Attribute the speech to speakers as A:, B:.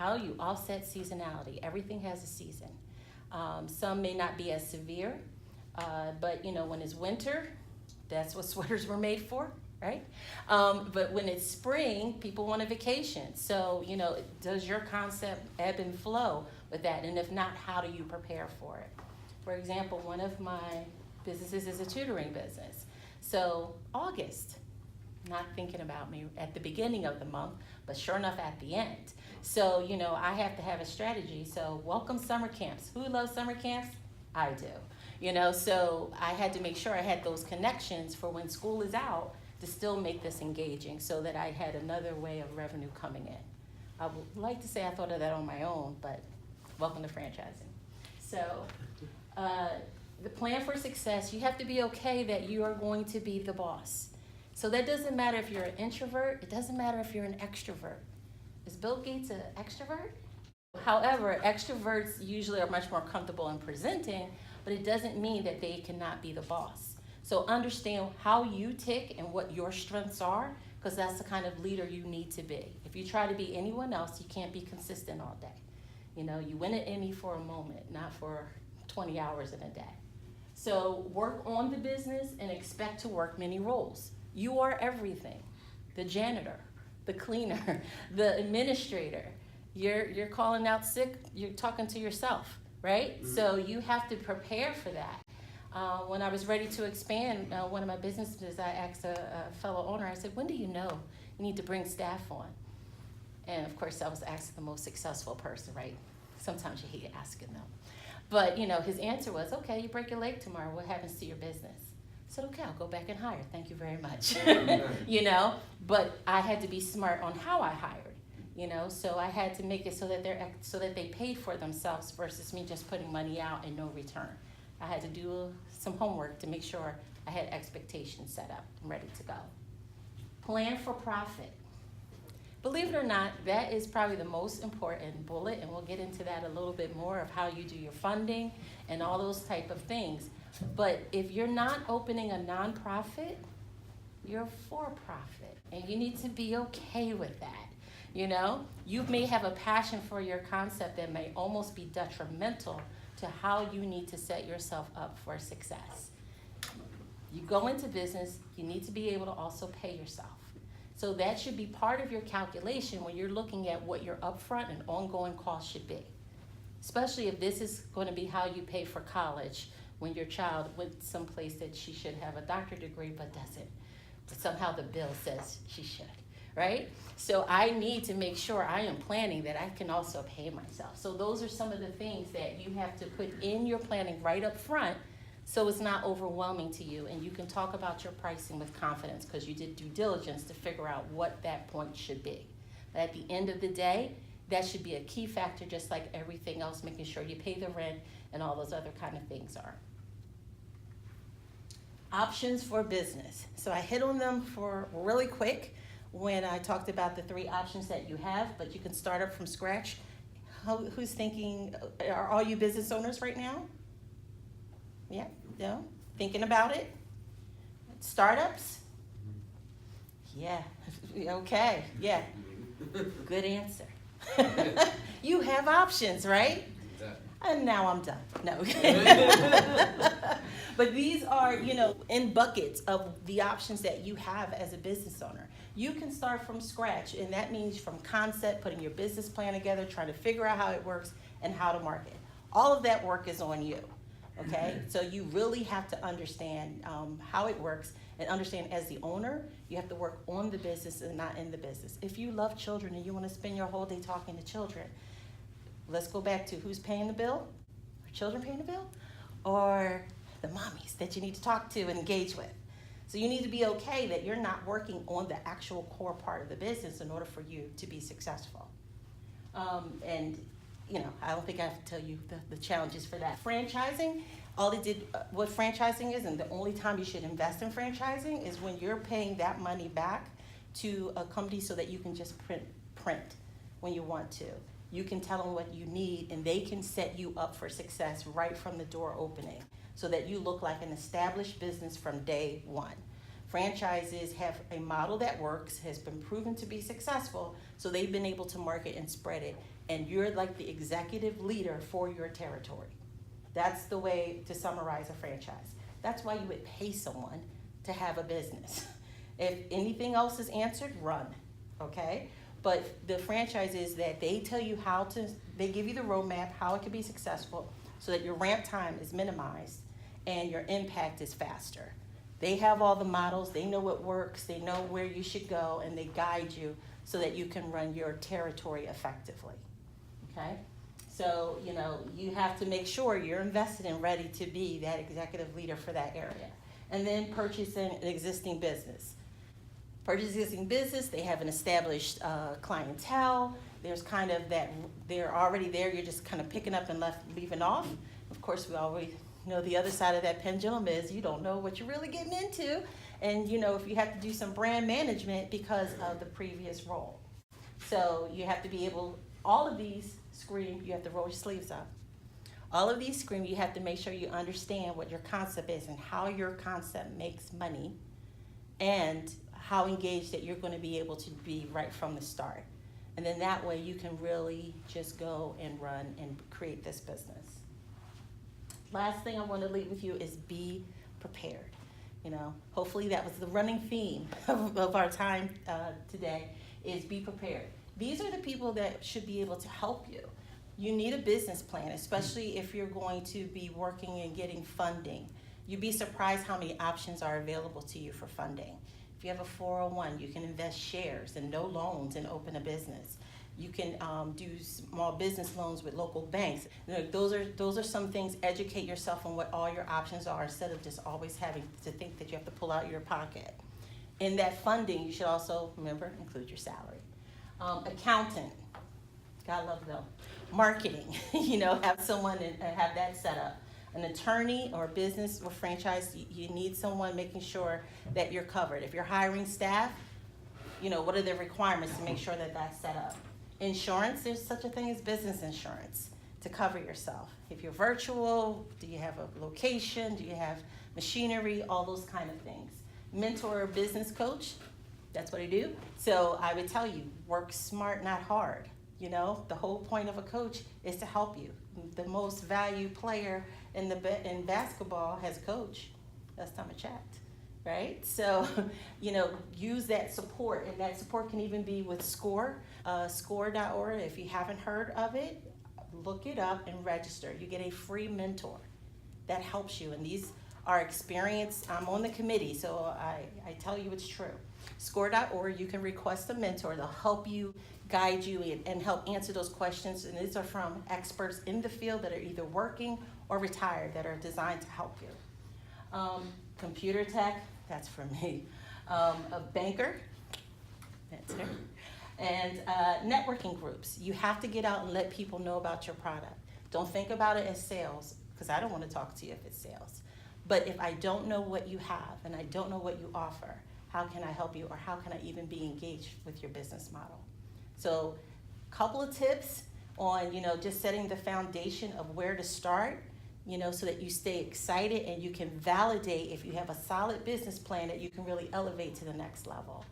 A: how you offset seasonality. Everything has a season. Some may not be as severe, but when it's winter, that's what sweaters were made for, right? But when it's spring, people want a vacation. So, does your concept ebb and flow with that? And if not, how do you prepare for it? For example, one of my businesses is a tutoring business. So August, not thinking about me at the beginning of the month, but sure enough at the end. So, I have to have a strategy. So welcome summer camps. Who loves summer camps? I do. So I had to make sure I had those connections for when school is out to still make this engaging so that I had another way of revenue coming in. I would like to say I thought of that on my own, but welcome to franchising. So the plan for success, you have to be okay that you are going to be the boss. So that doesn't matter if you're an introvert. It doesn't matter if you're an extrovert. Is Bill Gates an extrovert? However, extroverts usually are much more comfortable in presenting, but it doesn't mean that they cannot be the boss. So understand how you tick and what your strengths are, because that's the kind of leader you need to be. If you try to be anyone else, you can't be consistent all day. You win an Emmy for a moment, not for 20 hours in a day. So work on the business and expect to work many roles. You are everything. The janitor, the cleaner, the administrator. You're calling out sick, you're talking to yourself, right? Mm-hmm. So you have to prepare for that. When I was ready to expand one of my businesses, I asked a fellow owner, I said, when do you know you need to bring staff on? And of course I was asking the most successful person, right? Sometimes you hate asking them. But his answer was, okay, you break your leg tomorrow, what happens to your business? I said, okay, I'll go back and hire. Thank you very much. But I had to be smart on how I hired, so I had to make it so that they paid for themselves versus me just putting money out and no return. I had to do some homework to make sure I had expectations set up and ready to go. Plan for profit. Believe it or not, that is probably the most important bullet, and we'll get into that a little bit more of how you do your funding and all those type of things. But if you're not opening a nonprofit, you're for profit, and you need to be okay with that. You may have a passion for your concept that may almost be detrimental to how you need to set yourself up for success. You go into business, you need to be able to also pay yourself. So that should be part of your calculation when you're looking at what your upfront and ongoing costs should be. Especially if this is going to be how you pay for college when your child went someplace that she should have a doctorate degree but doesn't. But somehow the bill says she should, right? So I need to make sure I am planning that I can also pay myself. So those are some of the things that you have to put in your planning right up front so it's not overwhelming to you, and you can talk about your pricing with confidence because you did due diligence to figure out what that point should be. But at the end of the day, that should be a key factor, just like everything else, making sure you pay the rent and all those other kind of things are. Options for business. So I hit on them for really quick when I talked about the 3 options that you have, but you can start up from scratch. Who's thinking, are all you business owners right now? Yeah, no, thinking about it. Startups? Yeah, okay, yeah, good answer. You have options, right? And now I'm done. No. But these are, in buckets of the options that you have as a business owner. You can start from scratch, and that means from concept, putting your business plan together, trying to figure out how it works and how to market. All of that work is on you. Okay, so you really have to understand how it works and understand as the owner, you have to work on the business and not in the business. If you love children and you want to spend your whole day talking to children, let's go back to who's paying the bill? Are children paying the bill? Or the mommies that you need to talk to and engage with? So you need to be okay that you're not working on the actual core part of the business in order for you to be successful. I don't think I have to tell you the challenges for that. Franchising, what franchising is, and the only time you should invest in franchising is when you're paying that money back to a company so that you can just print when you want to. You can tell them what you need, and they can set you up for success right from the door opening so that you look like an established business from day one. franchises have a model that works, has been proven to be successful, so they've been able to market and spread it, and you're like the executive leader for your territory. That's the way to summarize a franchise. That's why you would pay someone to have a business. If anything else is answered, run, okay? But the franchise is that they tell you they give you the roadmap, how it can be successful, so that your ramp time is minimized and your impact is faster. They have all the models, they know what works, they know where you should go, and they guide you so that you can run your territory effectively, okay? So, you have to make sure you're invested and ready to be that executive leader for that area. And then purchasing an existing business. Purchase existing business, they have an established clientele. There's kind of that, they're already there, you're just kind of picking up and leaving off. Of course, we always know the other side of that pendulum is you don't know what you're really getting into. And if you have to do some brand management because of the previous role. So you have to be able, all of these scream, you have to roll your sleeves up. All of these scream, you have to make sure you understand what your concept is and how your concept makes money and how engaged that you're going to be able to be right from the start. And then that way you can really just go and run and create this business. Last thing I want to leave with you is be prepared. Hopefully that was the running theme of our time today is be prepared. These are the people that should be able to help you. You need a business plan, especially if you're going to be working and getting funding. You'd be surprised how many options are available to you for funding. If you have a 401, you can invest shares and no loans and open a business. You can do small business loans with local banks. Those are some things. Educate yourself on what all your options are instead of just always having to think that you have to pull out your pocket. In that funding, you should also, remember, include your salary. Accountant, gotta love them. Marketing, have someone and have that set up. An attorney or business or franchise, you need someone making sure that you're covered. If you're hiring staff, what are the requirements to make sure that that's set up? Insurance, there's such a thing as business insurance to cover yourself. If you're virtual, do you have a location? Do you have machinery? All those kind of things. Mentor or business coach, that's what I do. So I would tell you, work smart, not hard. The whole point of a coach is to help you. The most valued player in basketball has a coach. Last time I checked, right? So, use that support, and that support can even be with SCORE, score.org. If you haven't heard of it, look it up and register. You get a free mentor that helps you, and these are experienced. I'm on the committee, so I tell you it's true. Score.org, you can request a mentor. They'll help you, guide you, and help answer those questions. And these are from experts in the field that are either working or retired that are designed to help you. Computer tech, that's for me. A banker, that's her. And networking groups. You have to get out and let people know about your product. Don't think about it as sales, because I don't want to talk to you if it's sales. But if I don't know what you have and I don't know what you offer, how can I help you, or how can I even be engaged with your business model? So a couple of tips on, just setting the foundation of where to start, so that you stay excited and you can validate if you have a solid business plan that you can really elevate to the next level.